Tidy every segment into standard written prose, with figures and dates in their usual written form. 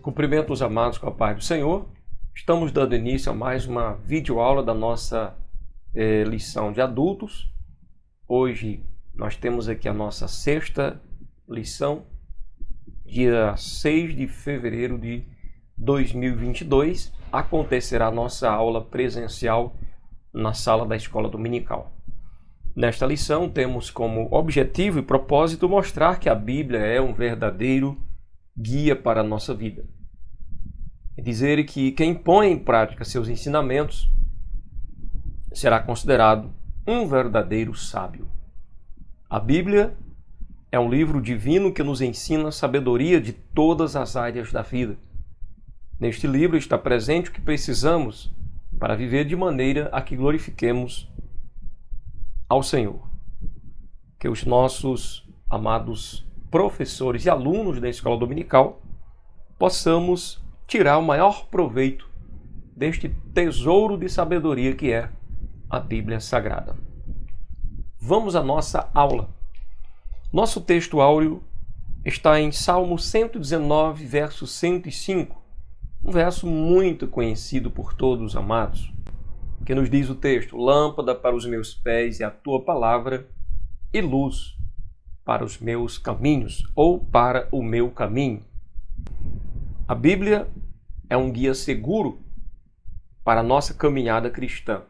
Cumprimento os amados com a paz do Senhor. Estamos dando início a mais uma videoaula da nossa lição de adultos. Hoje nós temos aqui a nossa sexta lição, dia 6 de fevereiro de 2022. Acontecerá a nossa aula presencial na sala da escola dominical. Nesta lição temos como objetivo e propósito mostrar que a Bíblia é um verdadeiro guia para a nossa vida. É dizer que quem põe em prática seus ensinamentos será considerado um verdadeiro sábio. A Bíblia é um livro divino que nos ensina a sabedoria de todas as áreas da vida. Neste livro está presente o que precisamos para viver de maneira a que glorifiquemos ao Senhor. Que os nossos amados professores e alunos da escola dominical possamos tirar o maior proveito deste tesouro de sabedoria que é a Bíblia Sagrada. Vamos à nossa aula. Nosso texto áureo está em Salmo 119, verso 105, um verso muito conhecido por todos, amados, que nos diz o texto: lâmpada para os meus pés é a tua palavra e luz para os meus caminhos, ou para o meu caminho. A Bíblia é um guia seguro para a nossa caminhada cristã.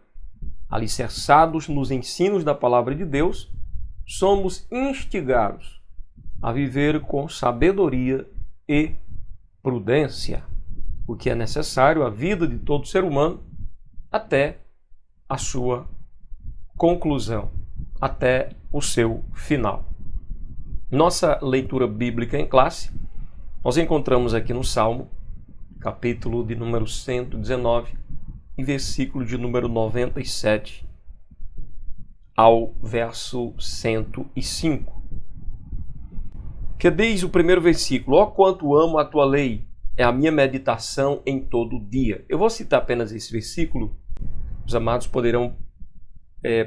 Alicerçados nos ensinos da palavra de Deus, somos instigados a viver com sabedoria e prudência, o que é necessário à vida de todo ser humano até a sua conclusão, até o seu final. Nossa leitura bíblica em classe, nós encontramos aqui no Salmo, capítulo de número 119 e versículo de número 97 ao verso 105. Que diz o primeiro versículo: ó quanto amo a tua lei, é a minha meditação em todo o dia. Eu vou citar apenas esse versículo. Os amados poderão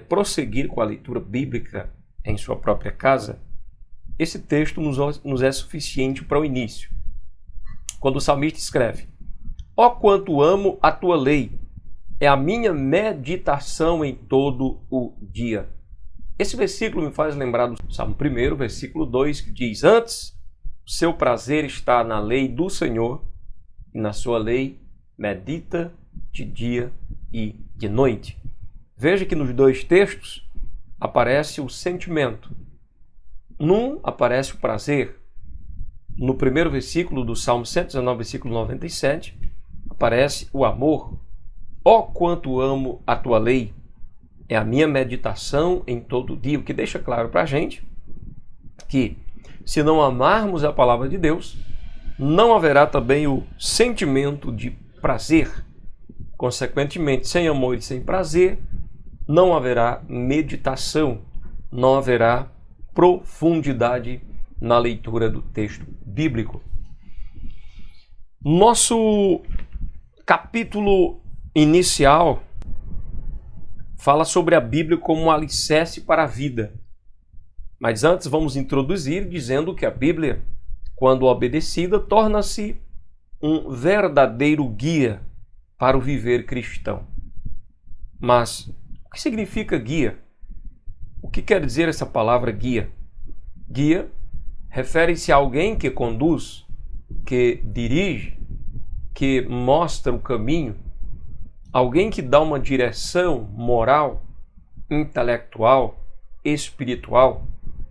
prosseguir com a leitura bíblica em sua própria casa. Esse texto nos é suficiente para o início. Quando o salmista escreve: ó quanto amo a tua lei, é a minha meditação em todo o dia. Esse versículo me faz lembrar do Salmo 1, versículo 2, que diz: antes, o seu prazer está na lei do Senhor, e na sua lei medita de dia e de noite. Veja que nos dois textos aparece o sentimento. Num aparece o prazer. No primeiro versículo do Salmo 119, versículo 97, aparece o amor. Ó quanto amo a tua lei, é a minha meditação em todo dia. O que deixa claro para a gente que, se não amarmos a palavra de Deus, não haverá também o sentimento de prazer. Consequentemente, sem amor e sem prazer, não haverá meditação, não haverá profundidade na leitura do texto bíblico. Nosso capítulo inicial fala sobre a Bíblia como um alicerce para a vida. Mas antes vamos introduzir dizendo que a Bíblia, quando obedecida, torna-se um verdadeiro guia para o viver cristão. Mas o que significa guia? O que quer dizer essa palavra guia? Guia refere-se a alguém que conduz, que dirige, que mostra o caminho, alguém que dá uma direção moral, intelectual, espiritual.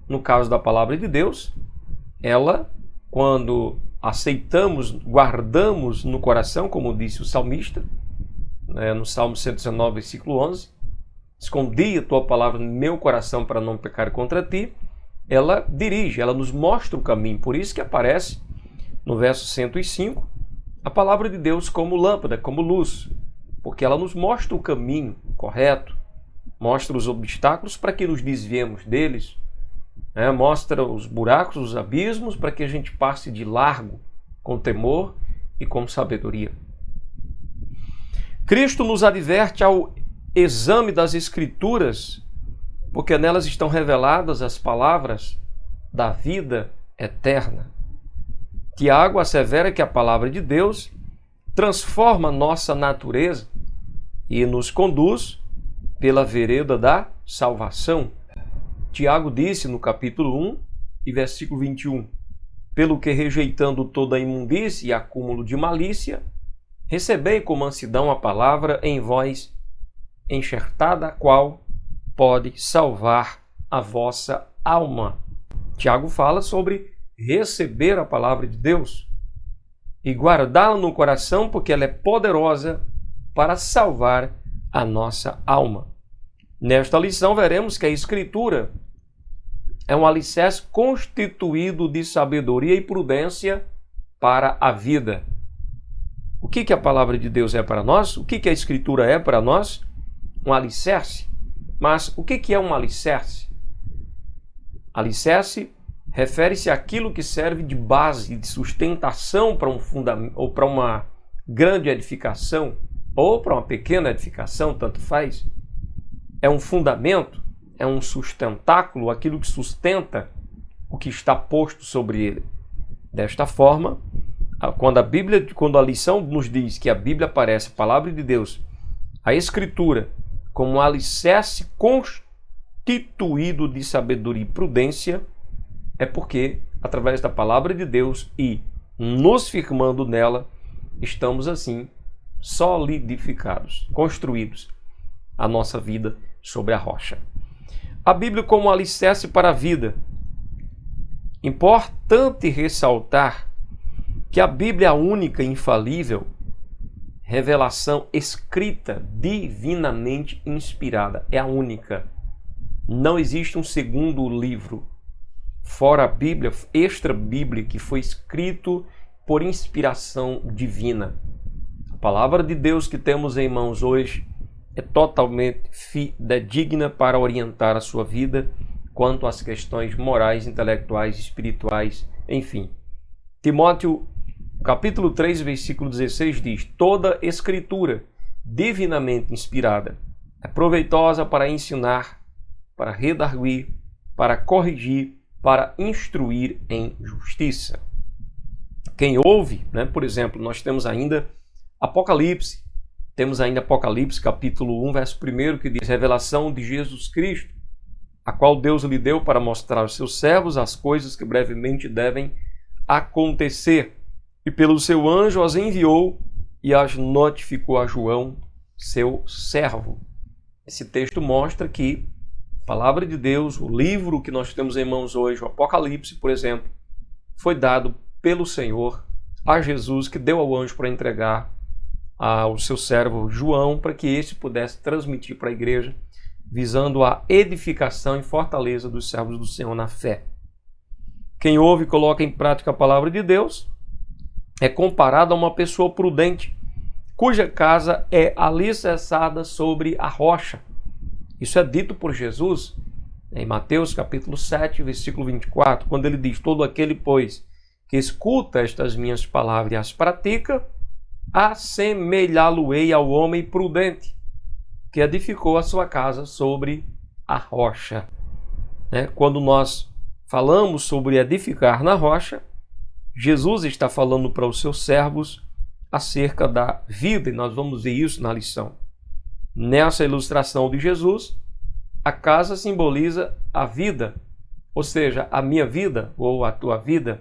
No caso da palavra de Deus, ela, quando aceitamos, guardamos no coração, como disse o salmista, no Salmo 119, versículo 11, escondi a tua palavra no meu coração para não pecar contra ti, ela dirige, ela nos mostra o caminho. Por isso que aparece no verso 105 a palavra de Deus como lâmpada, como luz, porque ela nos mostra o caminho correto, mostra os obstáculos para que nos desviemos deles, mostra os buracos, os abismos, para que a gente passe de largo com temor e com sabedoria. Cristo nos adverte ao exame das Escrituras, porque nelas estão reveladas as palavras da vida eterna. Tiago assevera que a palavra de Deus transforma nossa natureza e nos conduz pela vereda da salvação. Tiago disse no capítulo 1 e versículo 21, pelo que rejeitando toda a imundície e acúmulo de malícia, recebei com mansidão a palavra em vós enxertada, a qual pode salvar a vossa alma. Tiago fala sobre receber a palavra de Deus e guardá-la no coração, porque ela é poderosa para salvar a nossa alma. Nesta lição veremos que a Escritura é um alicerce constituído de sabedoria e prudência para a vida. O que a palavra de Deus é para nós? O que a Escritura é para nós? Um alicerce. Mas o que é um alicerce? Alicerce refere-se àquilo que serve de base, de sustentação para um fundamento, ou para uma grande edificação, ou para uma pequena edificação, tanto faz. É um fundamento, é um sustentáculo, aquilo que sustenta o que está posto sobre ele. Desta forma, quando a lição nos diz que a Bíblia aparece, a palavra de Deus, a Escritura, como um alicerce constituído de sabedoria e prudência, é porque, através da palavra de Deus e nos firmando nela, estamos assim solidificados, construídos a nossa vida sobre a rocha. A Bíblia como alicerce para a vida. Importante ressaltar que a Bíblia é a única infalível revelação escrita, divinamente inspirada. É a única. Não existe um segundo livro fora a Bíblia, extra-Bíblia, que foi escrito por inspiração divina. A palavra de Deus que temos em mãos hoje é totalmente fidedigna para orientar a sua vida quanto às questões morais, intelectuais, espirituais, enfim. Timóteo, capítulo 3, versículo 16 diz: toda escritura divinamente inspirada é proveitosa para ensinar, para redarguir, para corrigir, para instruir em justiça. Quem ouve, por exemplo, nós temos ainda Apocalipse, capítulo 1, verso 1, que diz: revelação de Jesus Cristo, a qual Deus lhe deu para mostrar aos seus servos as coisas que brevemente devem acontecer. E pelo seu anjo as enviou e as notificou a João, seu servo. Esse texto mostra que a palavra de Deus, o livro que nós temos em mãos hoje, o Apocalipse, por exemplo, foi dado pelo Senhor a Jesus, que deu ao anjo para entregar ao seu servo João, para que este pudesse transmitir para a igreja, visando a edificação e fortaleza dos servos do Senhor na fé. Quem ouve e coloca em prática a palavra de Deus é comparado a uma pessoa prudente, cuja casa é alicerçada sobre a rocha. Isso é dito por Jesus em Mateus capítulo 7, versículo 24, quando ele diz: todo aquele, pois, que escuta estas minhas palavras e as pratica, assemelhá-lo-ei ao homem prudente, que edificou a sua casa sobre a rocha. Quando nós falamos sobre edificar na rocha, Jesus está falando para os seus servos acerca da vida, e nós vamos ver isso na lição. Nessa ilustração de Jesus, a casa simboliza a vida, ou seja, a minha vida ou a tua vida,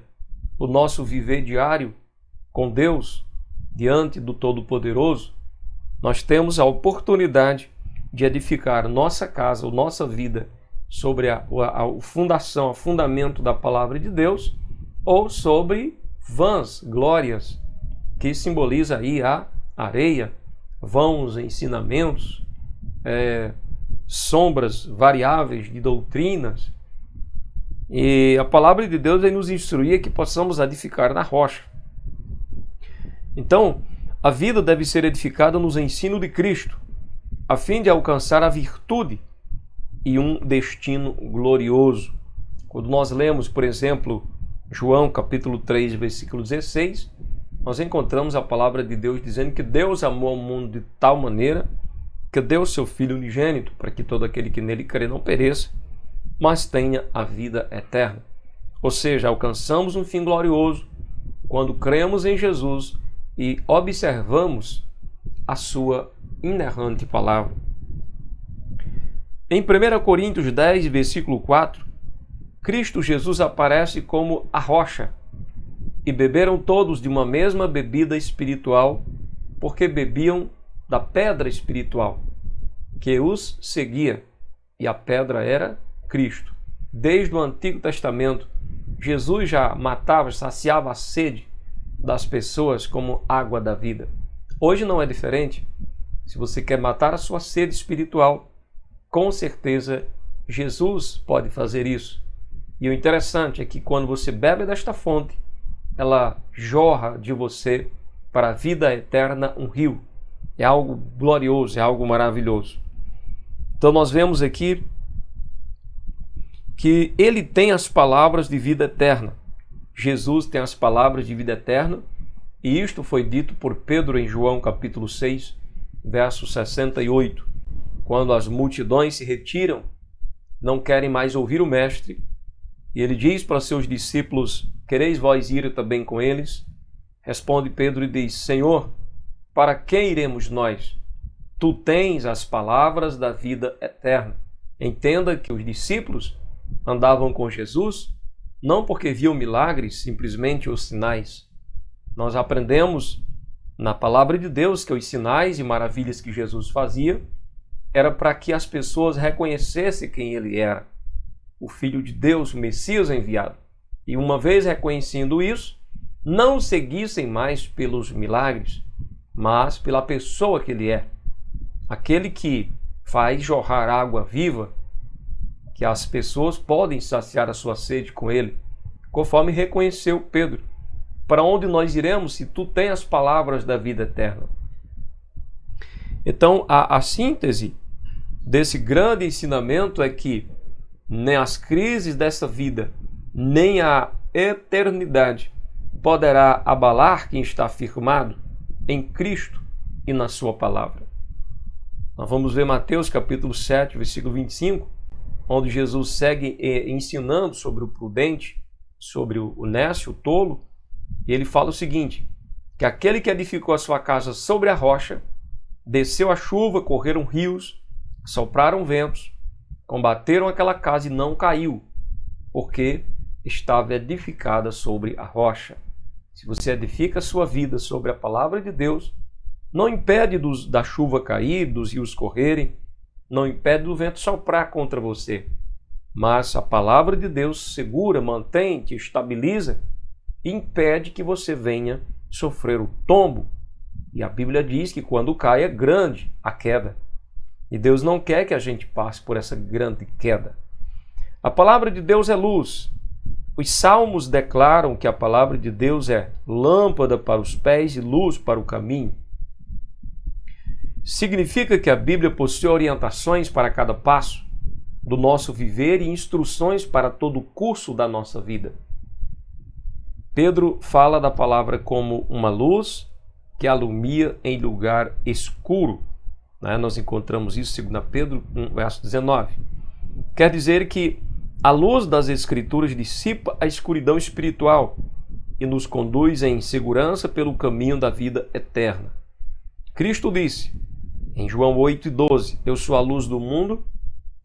o nosso viver diário com Deus, diante do Todo-Poderoso. Nós temos a oportunidade de edificar nossa casa, ou nossa vida, sobre a fundação, o fundamento da palavra de Deus, ou sobre vãs glórias, que simboliza aí a areia, vãos ensinamentos, sombras variáveis de doutrinas. E a palavra de Deus vai nos instruir que possamos edificar na rocha. Então, a vida deve ser edificada nos ensinos de Cristo, a fim de alcançar a virtude e um destino glorioso. Quando nós lemos, por exemplo, João capítulo 3, versículo 16, nós encontramos a palavra de Deus dizendo que Deus amou o mundo de tal maneira que deu o seu Filho unigênito, para que todo aquele que nele crê não pereça, mas tenha a vida eterna. Ou seja, alcançamos um fim glorioso quando cremos em Jesus e observamos a sua inerrante palavra. Em 1 Coríntios 10, versículo 4, Cristo Jesus aparece como a rocha, e beberam todos de uma mesma bebida espiritual, porque bebiam da pedra espiritual, que os seguia, e a pedra era Cristo. Desde o Antigo Testamento, Jesus já matava, saciava a sede das pessoas como água da vida. Hoje não é diferente. Se você quer matar a sua sede espiritual, com certeza Jesus pode fazer isso. E o interessante é que quando você bebe desta fonte, ela jorra de você para a vida eterna um rio. É algo glorioso, é algo maravilhoso. Então nós vemos aqui que ele tem as palavras de vida eterna. Jesus tem as palavras de vida eterna, e isto foi dito por Pedro em João capítulo 6, verso 68. Quando as multidões se retiram, não querem mais ouvir o mestre, e ele diz para seus discípulos: quereis vós ir também com eles? Responde Pedro e diz: Senhor, para quem iremos nós? Tu tens as palavras da vida eterna. Entenda que os discípulos andavam com Jesus não porque viam milagres, simplesmente os sinais. Nós aprendemos na palavra de Deus que os sinais e maravilhas que Jesus fazia era para que as pessoas reconhecessem quem ele era, o Filho de Deus, o Messias enviado. E uma vez reconhecendo isso, não seguissem mais pelos milagres, mas pela pessoa que ele é. Aquele que faz jorrar água viva, que as pessoas podem saciar a sua sede com ele, conforme reconheceu Pedro. Para onde nós iremos se tu tens as palavras da vida eterna? Então, a síntese desse grande ensinamento é que nem as crises dessa vida, nem a eternidade poderá abalar quem está firmado em Cristo e na sua palavra. Nós vamos ver Mateus capítulo 7, versículo 25, onde Jesus segue ensinando sobre o prudente, sobre o nécio, o tolo, e ele fala o seguinte, que aquele que edificou a sua casa sobre a rocha, desceu a chuva, correram rios, sopraram ventos, combateram aquela casa e não caiu, porque estava edificada sobre a rocha. Se você edifica a sua vida sobre a palavra de Deus, não impede da chuva cair, dos rios correrem, não impede do vento soprar contra você. Mas a palavra de Deus segura, mantém, te estabiliza e impede que você venha sofrer o tombo. E a Bíblia diz que quando cai é grande a queda. E Deus não quer que a gente passe por essa grande queda. A palavra de Deus é luz. Os salmos declaram que a palavra de Deus é lâmpada para os pés e luz para o caminho. Significa que a Bíblia possui orientações para cada passo do nosso viver e instruções para todo o curso da nossa vida. Pedro fala da palavra como uma luz que alumia em lugar escuro. Nós encontramos isso em 2 Pedro 1, verso 19. Quer dizer que a luz das Escrituras dissipa a escuridão espiritual e nos conduz em segurança pelo caminho da vida eterna. Cristo disse, em João 8,12, eu sou a luz do mundo,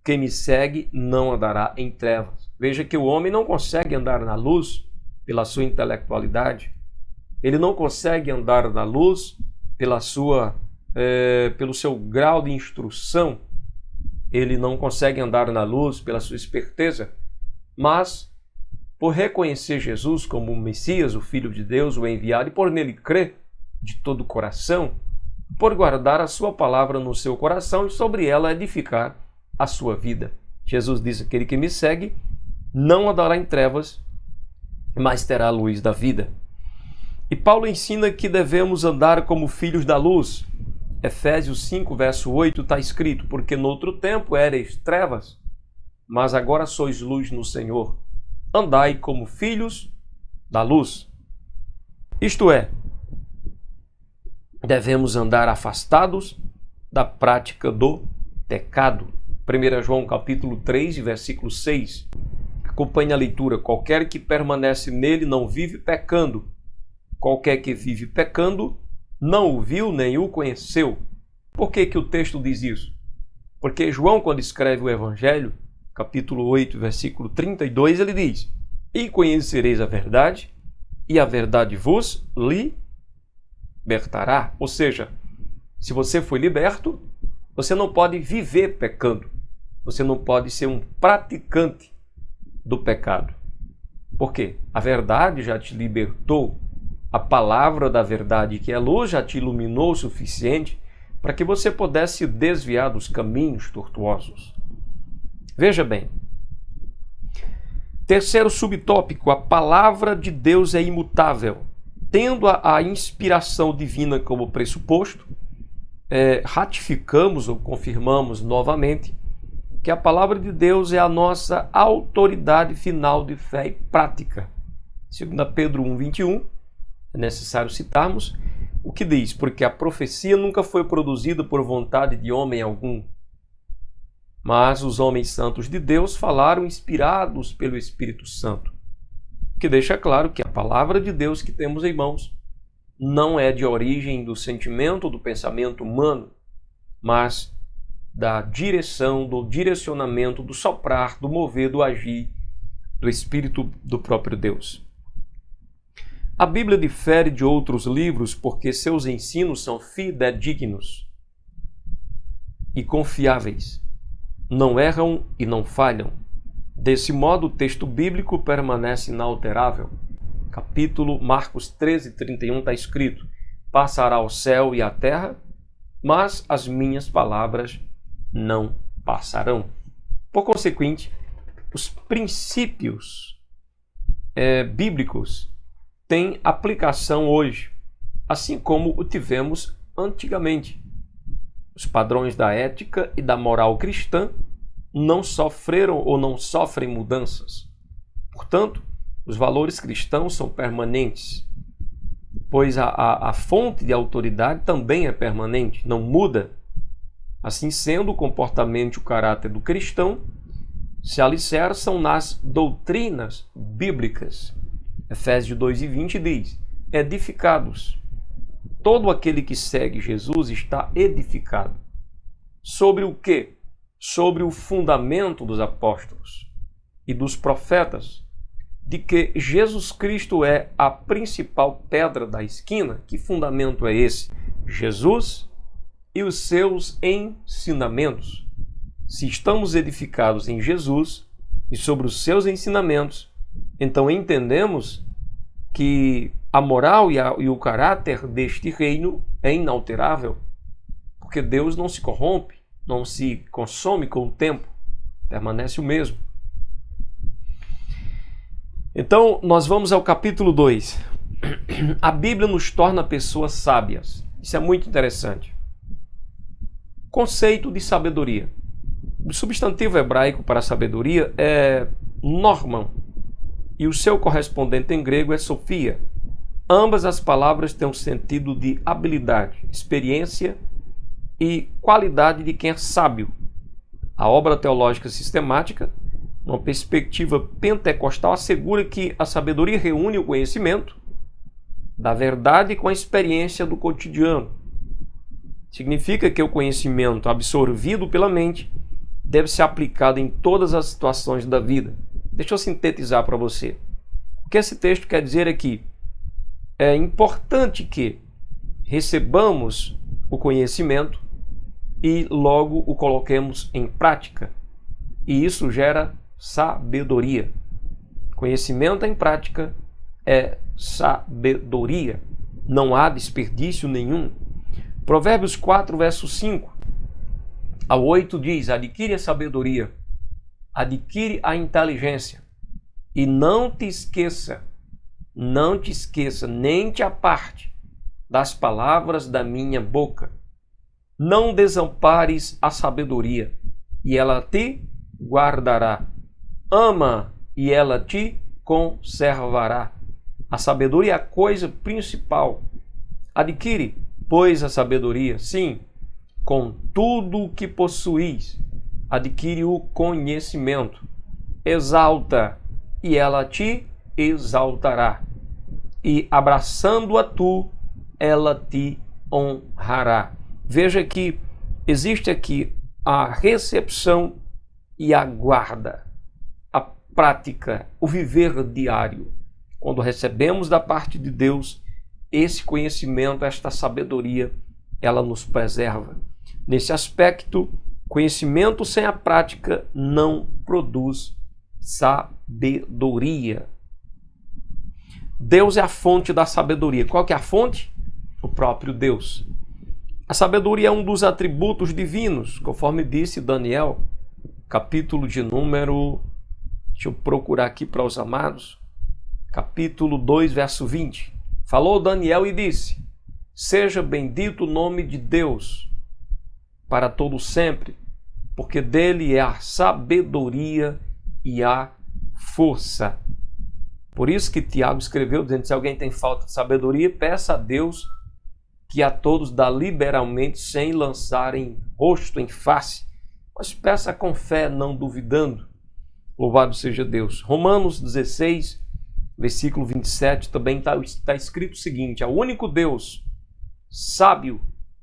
quem me segue não andará em trevas. Veja que o homem não consegue andar na luz pela sua intelectualidade, ele não consegue andar na luz pelo seu grau de instrução, ele não consegue andar na luz pela sua esperteza, mas por reconhecer Jesus como o Messias, o Filho de Deus, o enviado, e por nele crer de todo o coração, por guardar a sua palavra no seu coração e sobre ela edificar a sua vida. Jesus diz, aquele que me segue não andará em trevas, mas terá a luz da vida. E Paulo ensina que devemos andar como filhos da luz. Efésios 5, verso 8 está escrito, porque no outro tempo ereis trevas, mas agora sois luz no Senhor. Andai como filhos da luz. Isto é, devemos andar afastados da prática do pecado. 1 João capítulo 3, versículo 6. Acompanhe a leitura. Qualquer que permanece nele não vive pecando. qualquer que vive pecando não o viu nem o conheceu. Por que que o texto diz isso? Porque João, quando escreve o Evangelho, capítulo 8, versículo 32, ele diz: e conhecereis a verdade, e a verdade vos libertará. Ou seja, se você foi liberto, você não pode viver pecando. Você não pode ser um praticante do pecado. Por quê? A verdade já te libertou. A palavra da verdade, que é luz, já te iluminou o suficiente para que você pudesse desviar dos caminhos tortuosos. Veja bem. Terceiro subtópico, a palavra de Deus é imutável. Tendo a inspiração divina como pressuposto, ratificamos ou confirmamos novamente que a palavra de Deus é a nossa autoridade final de fé e prática. 2 Pedro 1,21, é necessário citarmos o que diz: porque a profecia nunca foi produzida por vontade de homem algum, mas os homens santos de Deus falaram inspirados pelo Espírito Santo, que deixa claro que a palavra de Deus que temos em mãos não é de origem do sentimento, do pensamento humano, mas da direção, do direcionamento, do soprar, do mover, do agir do Espírito do próprio Deus. A Bíblia difere de outros livros porque seus ensinos são fidedignos e confiáveis. Não erram e não falham. Desse modo, o texto bíblico permanece inalterável. Capítulo Marcos 13:31 está escrito: passará o céu e a terra, mas as minhas palavras não passarão. Por consequente, os princípios bíblicos têm aplicação hoje, assim como o tivemos antigamente. Os padrões da ética e da moral cristã não sofreram ou não sofrem mudanças. Portanto, os valores cristãos são permanentes, pois a fonte de autoridade também é permanente, não muda. Assim sendo, o comportamento e o caráter do cristão se alicerçam nas doutrinas bíblicas. Efésios 2:20 diz: edificados. Todo aquele que segue Jesus está edificado. Sobre o quê? Sobre o fundamento dos apóstolos e dos profetas, de que Jesus Cristo é a principal pedra da esquina. Que fundamento é esse? Jesus e os seus ensinamentos. Se estamos edificados em Jesus e sobre os seus ensinamentos, então entendemos que a moral e o caráter deste reino é inalterável, porque Deus não se corrompe, não se consome com o tempo, permanece o mesmo. Então, nós vamos ao capítulo 2. A Bíblia nos torna pessoas sábias. Isso é muito interessante. Conceito de sabedoria. O substantivo hebraico para sabedoria é norman, e o seu correspondente em grego é sophia. Ambas as palavras têm um sentido de habilidade, experiência e qualidade de quem é sábio. A obra teológica sistemática, uma perspectiva pentecostal, assegura que a sabedoria reúne o conhecimento da verdade com a experiência do cotidiano. Significa que o conhecimento absorvido pela mente deve ser aplicado em todas as situações da vida. Deixa eu sintetizar para você. O que esse texto quer dizer é que é importante que recebamos o conhecimento e logo o coloquemos em prática. E isso gera sabedoria. Conhecimento em prática é sabedoria. Não há desperdício nenhum. Provérbios 4, verso 5 ao 8 diz: adquire a sabedoria, adquire a inteligência, e não te esqueça, nem te aparte das palavras da minha boca. Não desampares a sabedoria, e ela te guardará. Ama, e ela te conservará. A sabedoria é a coisa principal. Adquire, pois, a sabedoria, sim, com tudo o que possuis. Adquire o conhecimento. Exalta, e ela te exaltará. e abraçando-a tu, ela te honrará. Veja que existe aqui a recepção e a guarda, a prática, o viver diário. Quando recebemos da parte de Deus esse conhecimento, esta sabedoria, ela nos preserva. Nesse aspecto, conhecimento sem a prática não produz sabedoria. Deus é a fonte da sabedoria. Qual que é a fonte? O próprio Deus. A sabedoria é um dos atributos divinos, conforme disse Daniel, capítulo de número, deixa eu procurar aqui para os amados, capítulo 2, verso 20. Falou Daniel e disse: seja bendito o nome de Deus para todo sempre, porque dele é a sabedoria e a força. Por isso que Tiago escreveu, dizendo: se alguém tem falta de sabedoria, peça a Deus, que a todos dá liberalmente, sem lançar em rosto, em face. Mas peça com fé, não duvidando. Louvado seja Deus. Romanos 16, versículo 27, também está escrito o seguinte: ao único Deus sábio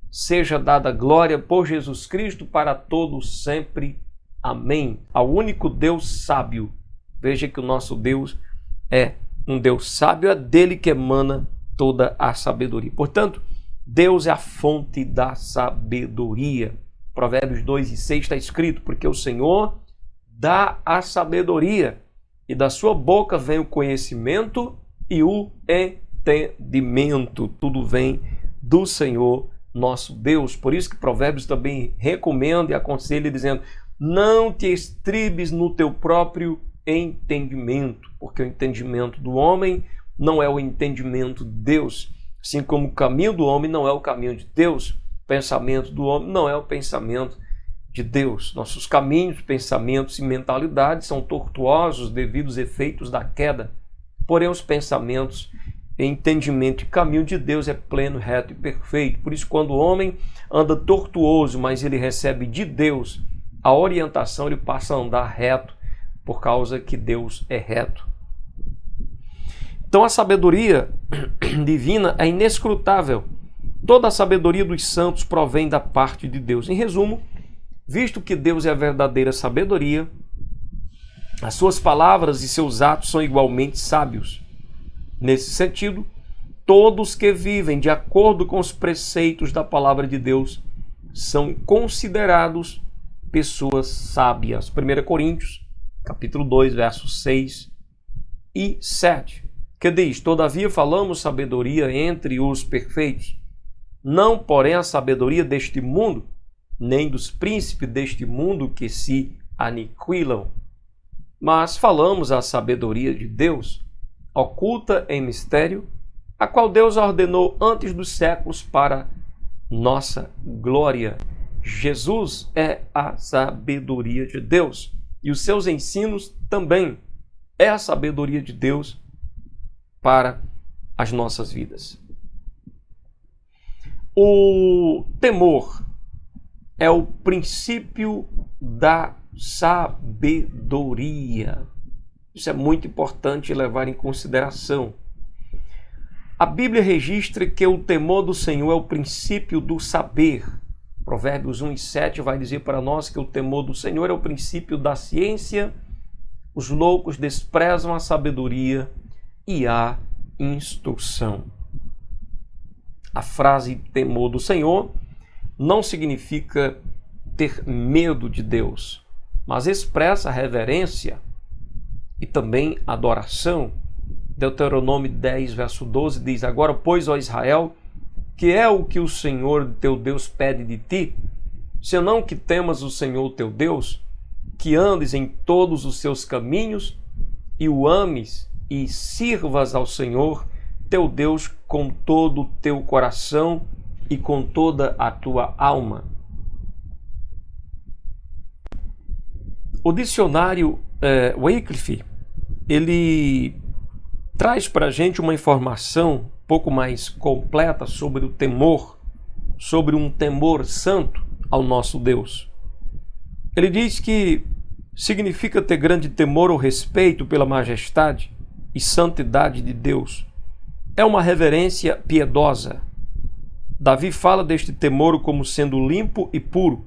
seja dada glória por Jesus Cristo para todos sempre. Amém. Ao único Deus sábio. Veja que o nosso Deus é um Deus sábio, é dele que emana toda a sabedoria. Portanto, Deus é a fonte da sabedoria. Provérbios 2 e 6 está escrito: porque o Senhor dá a sabedoria, e da sua boca vem o conhecimento e o entendimento. Tudo vem do Senhor nosso Deus. Por isso que Provérbios também recomenda e aconselha, dizendo: não te estribes no teu próprio entendimento, porque o entendimento do homem não é o entendimento de Deus, assim como o caminho do homem não é o caminho de Deus, o pensamento do homem não é o pensamento de Deus. Nossos caminhos, pensamentos e mentalidades são tortuosos devido aos efeitos da queda, porém os pensamentos, entendimento e caminho de Deus é pleno, reto e perfeito. Por isso, quando o homem anda tortuoso, mas ele recebe de Deus a orientação, ele passa a andar reto, por causa que Deus é reto. Então a sabedoria divina é inescrutável. Toda a sabedoria dos santos provém da parte de Deus. Em resumo, visto que Deus é a verdadeira sabedoria, as suas palavras e seus atos são igualmente sábios. Nesse sentido, todos que vivem de acordo com os preceitos da palavra de Deus são considerados pessoas sábias. 1 Coríntios, capítulo 2, versos 6 e 7, que diz: todavia falamos sabedoria entre os perfeitos, não porém a sabedoria deste mundo, nem dos príncipes deste mundo que se aniquilam, mas falamos a sabedoria de Deus, oculta em mistério, a qual Deus ordenou antes dos séculos para nossa glória. Jesus é a sabedoria de Deus, e os seus ensinos também é a sabedoria de Deus para as nossas vidas. O temor é o princípio da sabedoria. Isso é muito importante levar em consideração. A Bíblia registra que o temor do Senhor é o princípio do saber. Provérbios 1 e 7 vai dizer para nós que o temor do Senhor é o princípio da ciência. Os loucos desprezam a sabedoria e a instrução. A frase temor do Senhor não significa ter medo de Deus, mas expressa reverência e também adoração. Deuteronômio 10, verso 12 diz: agora, pois, ó Israel, que é o que o Senhor teu Deus pede de ti, senão que temas o Senhor teu Deus, que andes em todos os seus caminhos e o ames e sirvas ao Senhor teu Deus com todo o teu coração e com toda a tua alma. O dicionário Wycliffe, ele traz para a gente uma informação um pouco mais completa sobre o temor, sobre um temor santo ao nosso Deus. Ele diz que significa ter grande temor ou respeito pela majestade e santidade de Deus, é uma reverência piedosa. Davi fala deste temor como sendo limpo e puro.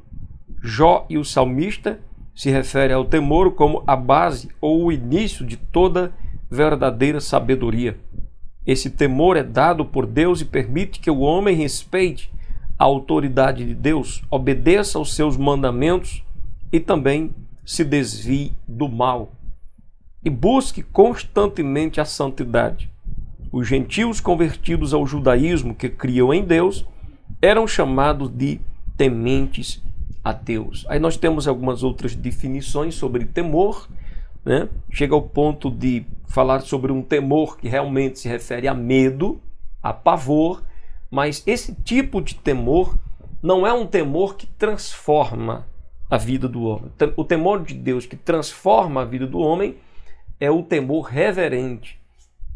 Jó e o salmista se referem ao temor como a base ou o início de toda verdadeira sabedoria. Esse temor é dado por Deus e permite que o homem respeite a autoridade de Deus, obedeça aos seus mandamentos e também se desvie do mal e busque constantemente a santidade. Os gentios convertidos ao judaísmo que criam em Deus eram chamados de tementes a Deus. Aí nós temos algumas outras definições sobre temor, né? Chega ao ponto de falar sobre um temor que realmente se refere a medo, a pavor, mas esse tipo de temor não é um temor que transforma a vida do homem. O temor de Deus que transforma a vida do homem é o temor reverente,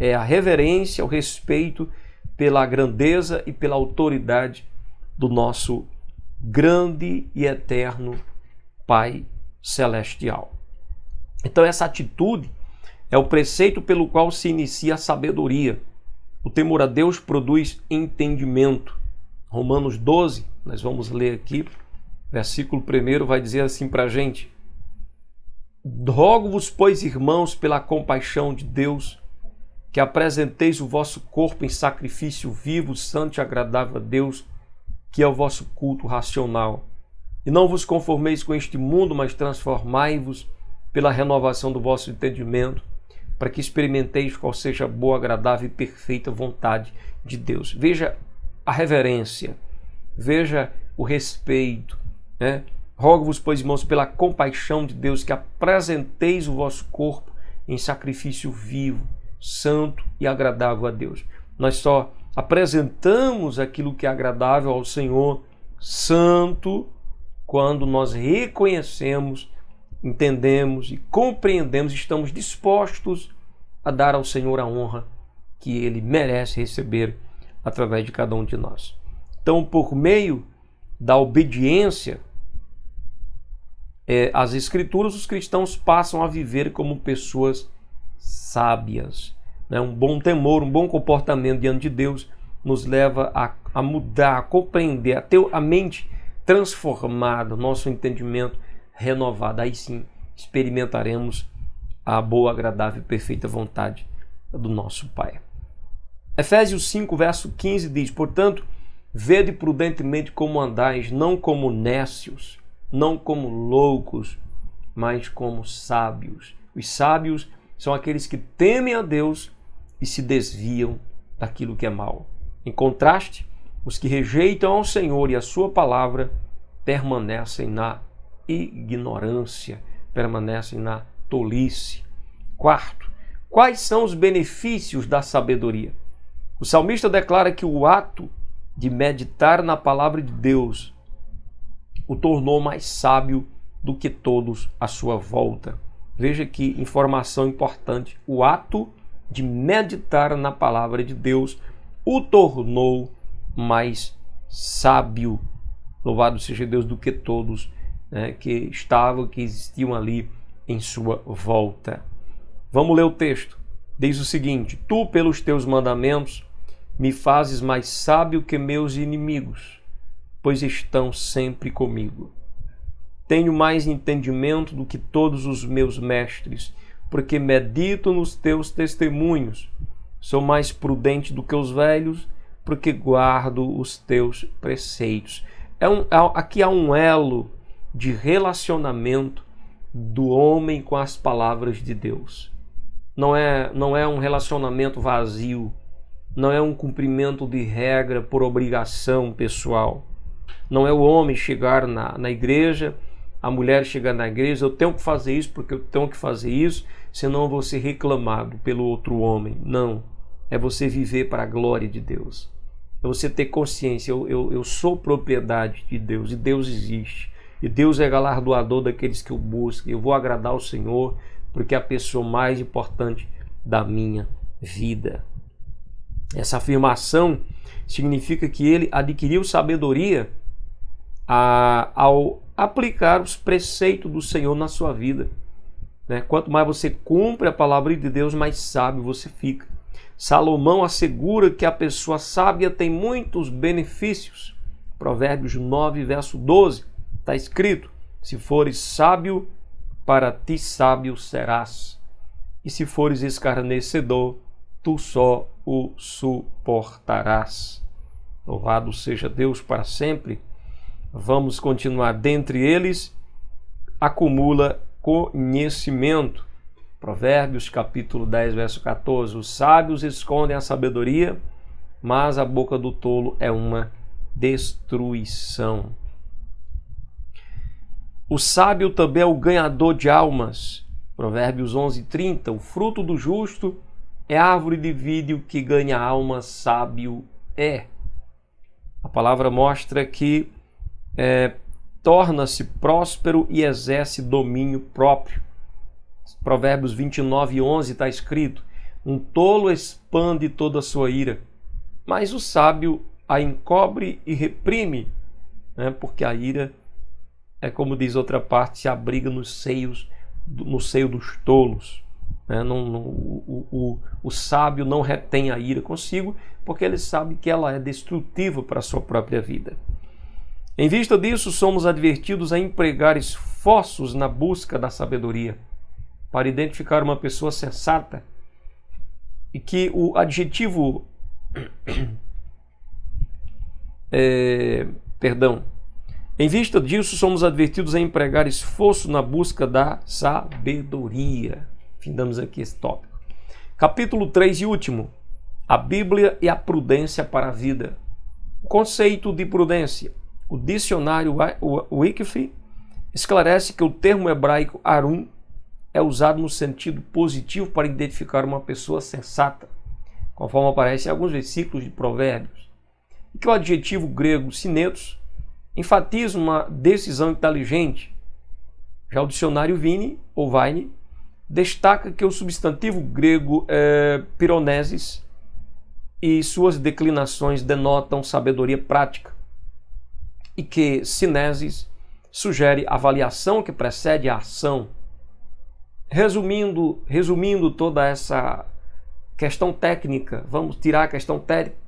é a reverência, o respeito pela grandeza e pela autoridade do nosso grande e eterno Pai Celestial. Então essa atitude é o preceito pelo qual se inicia a sabedoria. O temor a Deus produz entendimento. Romanos 12, nós vamos ler aqui, versículo 1 vai dizer assim para a gente: rogo-vos, pois, irmãos, pela compaixão de Deus, que apresenteis o vosso corpo em sacrifício vivo, santo e agradável a Deus, que é o vosso culto racional. E não vos conformeis com este mundo, mas transformai-vos pela renovação do vosso entendimento, para que experimenteis qual seja a boa, agradável e perfeita vontade de Deus. Veja a reverência, veja o respeito, né? Rogo-vos, pois, irmãos, pela compaixão de Deus, que apresenteis o vosso corpo em sacrifício vivo, santo e agradável a Deus. Nós só apresentamos aquilo que é agradável ao Senhor, santo, quando nós reconhecemos, entendemos e compreendemos, estamos dispostos a dar ao Senhor a honra que Ele merece receber através de cada um de nós. Então, por meio da obediência às Escrituras, os cristãos passam a viver como pessoas sábias. Um bom temor, um bom comportamento diante de Deus nos leva a mudar, a compreender, a ter a mente transformada, nosso entendimento renovado. Aí sim experimentaremos a boa, agradável e perfeita vontade do nosso Pai. Efésios 5, verso 15 diz: portanto, vede prudentemente como andais, não como nécios, não como loucos, mas como sábios. Os sábios são aqueles que temem a Deus e se desviam daquilo que é mal. Em contraste, os que rejeitam ao Senhor e a sua palavra permanecem na ignorância, permanecem na tolice. Quarto, quais são os benefícios da sabedoria? O salmista declara que o ato de meditar na palavra de Deus o tornou mais sábio do que todos à sua volta. Veja que informação importante. O ato de meditar na palavra de Deus o tornou mais sábio, louvado seja Deus, do que todos, né, que existiam ali em sua volta. Vamos ler o texto. Diz o seguinte: tu, pelos teus mandamentos, me fazes mais sábio que meus inimigos, pois estão sempre comigo. Tenho mais entendimento do que todos os meus mestres, porque medito nos teus testemunhos. Sou mais prudente do que os velhos, porque guardo os teus preceitos. Aqui há um elo de relacionamento do homem com as palavras de Deus. Não é um relacionamento vazio, não é um cumprimento de regra por obrigação pessoal. Não é o homem chegar na igreja, a mulher chegar na igreja: eu tenho que fazer isso porque eu tenho que fazer isso, senão eu vou ser reclamado pelo outro homem. Não. É você viver para a glória de Deus. É você ter consciência: eu sou propriedade de Deus e Deus existe. E Deus é galardoador daqueles que o buscam. Eu vou agradar ao Senhor porque é a pessoa mais importante da minha vida. Essa afirmação significa que ele adquiriu sabedoria ao aplicar os preceitos do Senhor na sua vida. Quanto mais você cumpre a palavra de Deus, mais sábio você fica. Salomão assegura que a pessoa sábia tem muitos benefícios. Provérbios 9, verso 12, está escrito: se fores sábio, para ti sábio serás. E se fores escarnecedor, tu só o suportarás. Louvado seja Deus para sempre. Vamos continuar. Dentre eles, acumula conhecimento. Provérbios capítulo 10, verso 14. Os sábios escondem a sabedoria, mas a boca do tolo é uma destruição. O sábio também é o ganhador de almas. Provérbios 11, 30. O fruto do justo é árvore de vídeo, que ganha alma sábio é. A palavra mostra que torna-se próspero e exerce domínio próprio. Provérbios 29, 11 está escrito: um tolo expande toda a sua ira, mas o sábio a encobre e reprime, porque a ira é, como diz outra parte, se abriga no seio dos tolos. O sábio não retém a ira consigo, porque ele sabe que ela é destrutiva para a sua própria vida. Em vista disso, somos advertidos a empregar esforços na busca da sabedoria, para identificar uma pessoa sensata, e que o adjetivo em vista disso, somos advertidos a empregar esforço na busca da sabedoria. Findamos aqui esse tópico. Capítulo 3 e último: a Bíblia e a prudência para a vida. O conceito de prudência. O dicionário Wycliffe esclarece que o termo hebraico arum é usado no sentido positivo para identificar uma pessoa sensata, conforme aparece em alguns versículos de Provérbios, e que o adjetivo grego sinetos enfatiza uma decisão inteligente. Já o dicionário Vine destaca que o substantivo grego pironesis e suas declinações denotam sabedoria prática, e que sinesis sugere avaliação que precede a ação. Resumindo toda essa questão técnica, vamos tirar a questão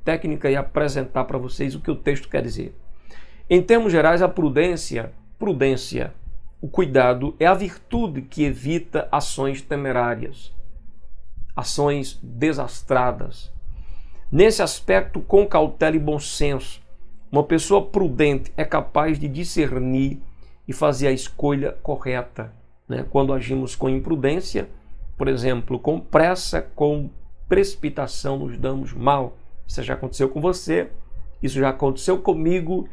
técnica e apresentar para vocês o que o texto quer dizer. Em termos gerais, a prudência, o cuidado, é a virtude que evita ações temerárias, ações desastradas. Nesse aspecto, com cautela e bom senso, uma pessoa prudente é capaz de discernir e fazer a escolha correta. Quando agimos com imprudência, por exemplo, com pressa, com precipitação, nos damos mal. Isso já aconteceu com você, isso já aconteceu comigo,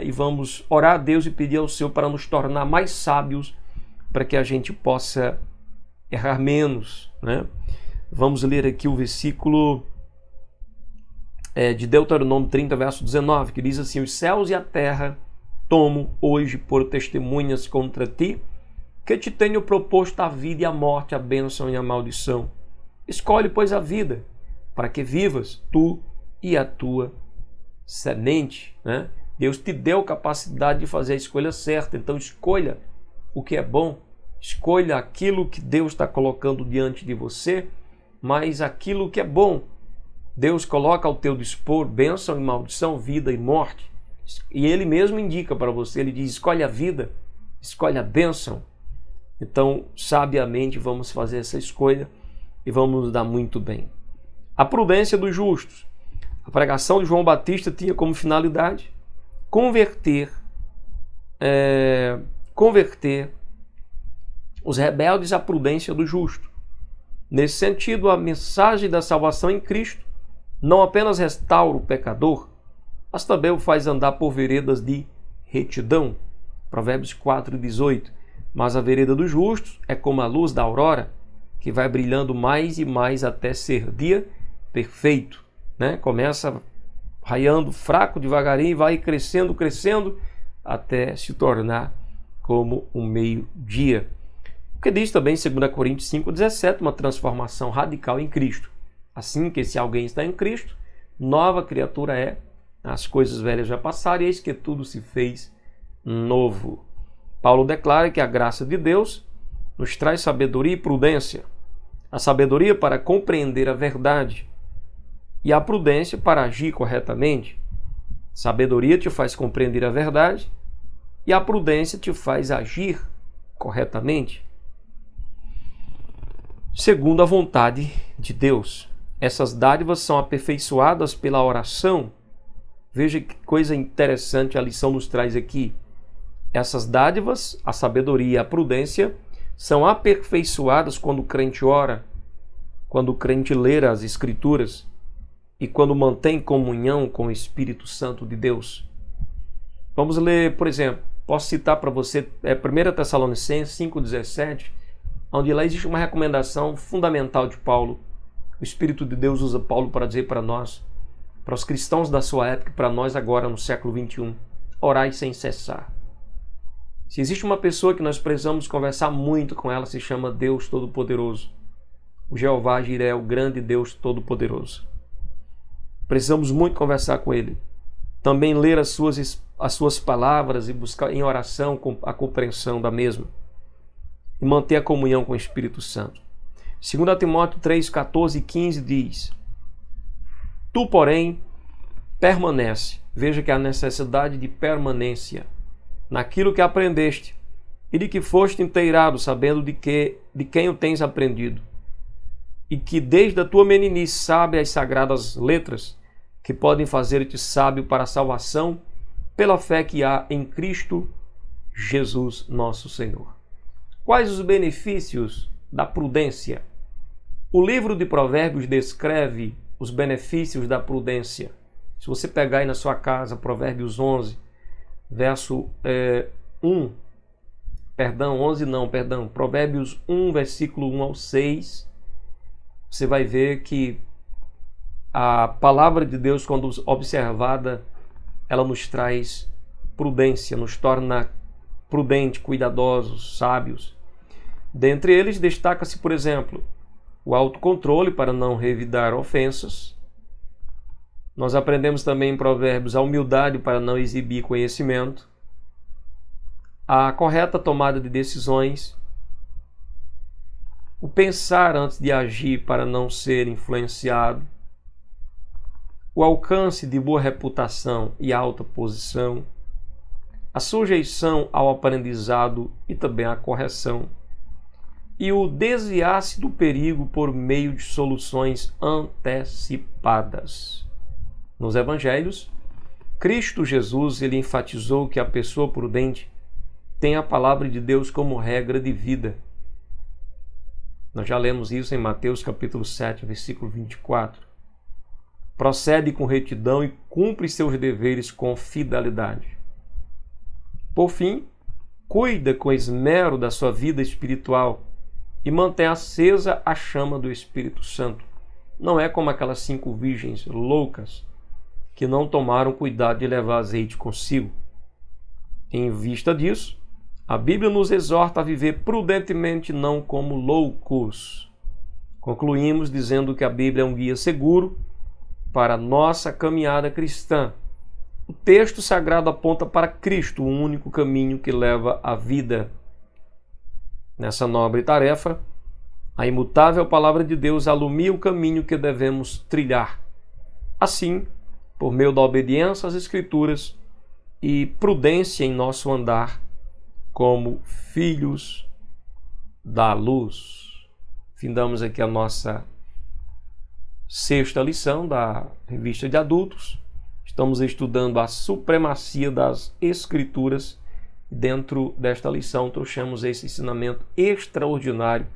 e vamos orar a Deus e pedir ao Senhor para nos tornar mais sábios, para que a gente possa errar menos. Vamos ler aqui o versículo de Deuteronômio 30, verso 19, que diz assim: os céus e a terra tomo hoje por testemunhas contra ti, que te tenho proposto a vida e a morte, a bênção e a maldição. Escolhe, pois, a vida, para que vivas tu e a tua semente. Deus te deu capacidade de fazer a escolha certa, então escolha o que é bom, escolha aquilo que Deus está colocando diante de você, mas aquilo que é bom. Deus coloca ao teu dispor bênção e maldição, vida e morte, e Ele mesmo indica para você, Ele diz: escolhe a vida, escolhe a bênção. Então, sabiamente, vamos fazer essa escolha e vamos nos dar muito bem. A prudência dos justos. A pregação de João Batista tinha como finalidade converter os rebeldes à prudência do justo. Nesse sentido, a mensagem da salvação em Cristo não apenas restaura o pecador, mas também o faz andar por veredas de retidão. Provérbios 4, 18. Mas a vereda dos justos é como a luz da aurora, que vai brilhando mais e mais até ser dia perfeito. Começa raiando fraco, devagarinho, e vai crescendo, até se tornar como um meio-dia. O que diz também em 2 Coríntios 5,17, uma transformação radical em Cristo. Assim que se alguém está em Cristo, nova criatura é, as coisas velhas já passaram, e eis que tudo se fez novo. Paulo declara que a graça de Deus nos traz sabedoria e prudência. A sabedoria para compreender a verdade, e a prudência para agir corretamente. Sabedoria te faz compreender a verdade e a prudência te faz agir corretamente segundo a vontade de Deus. Essas dádivas são aperfeiçoadas pela oração. Veja que coisa interessante a lição nos traz aqui. Essas dádivas, a sabedoria e a prudência, são aperfeiçoadas quando o crente ora, quando o crente lê as Escrituras e quando mantém comunhão com o Espírito Santo de Deus. Vamos ler, por exemplo, posso citar para você 1 Tessalonicenses 5,17, onde lá existe uma recomendação fundamental de Paulo. O Espírito de Deus usa Paulo para dizer para nós, para os cristãos da sua época e para nós agora no século 21, orai sem cessar. Se existe uma pessoa que nós precisamos conversar muito com ela, se chama Deus Todo-Poderoso. O Jeová Jiré, o grande Deus Todo-Poderoso. Precisamos muito conversar com Ele. Também ler as suas palavras e buscar em oração a compreensão da mesma. E manter a comunhão com o Espírito Santo. 2 Timóteo 3, 14 e 15 diz: Tu, porém, permanece. Veja que há necessidade de permanência naquilo que aprendeste e de que foste inteirado, sabendo de quem o tens aprendido, e que desde a tua meninice sabe as sagradas letras que podem fazer-te sábio para a salvação pela fé que há em Cristo Jesus nosso Senhor. Quais os benefícios da prudência? O livro de Provérbios descreve os benefícios da prudência. Se você pegar aí na sua casa, Provérbios 11, Provérbios 1, versículo 1 ao 6, você vai ver que a palavra de Deus, quando observada, ela nos traz prudência, nos torna prudentes, cuidadosos, sábios. Dentre eles, destaca-se, por exemplo, o autocontrole para não revidar ofensas. Nós aprendemos também em Provérbios a humildade para não exibir conhecimento, a correta tomada de decisões, o pensar antes de agir para não ser influenciado, o alcance de boa reputação e alta posição, a sujeição ao aprendizado e também à correção, e o desviar-se do perigo por meio de soluções antecipadas. Nos evangelhos, Cristo Jesus ele enfatizou que a pessoa prudente tem a palavra de Deus como regra de vida. Nós já lemos isso em Mateus capítulo 7, versículo 24. Procede com retidão e cumpre seus deveres com fidelidade. Por fim, cuida com esmero da sua vida espiritual e mantém acesa a chama do Espírito Santo. Não é como aquelas 5 virgens loucas que não tomaram cuidado de levar azeite consigo. Em vista disso, a Bíblia nos exorta a viver prudentemente, não como loucos. Concluímos dizendo que a Bíblia é um guia seguro para a nossa caminhada cristã. O texto sagrado aponta para Cristo, o único caminho que leva à vida. Nessa nobre tarefa, a imutável palavra de Deus alumia o caminho que devemos trilhar. Assim, por meio da obediência às Escrituras e prudência em nosso andar como filhos da luz. Findamos aqui a nossa 6ª lição da revista de adultos. Estamos estudando a supremacia das Escrituras. Dentro desta lição, trouxemos esse ensinamento extraordinário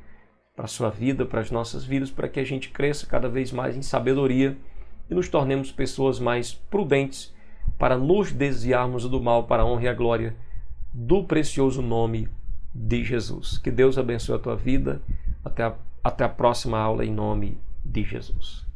para a sua vida, para as nossas vidas, para que a gente cresça cada vez mais em sabedoria e nos tornemos pessoas mais prudentes para nos desviarmos do mal para a honra e a glória do precioso nome de Jesus. Que Deus abençoe a tua vida. Até a próxima aula em nome de Jesus.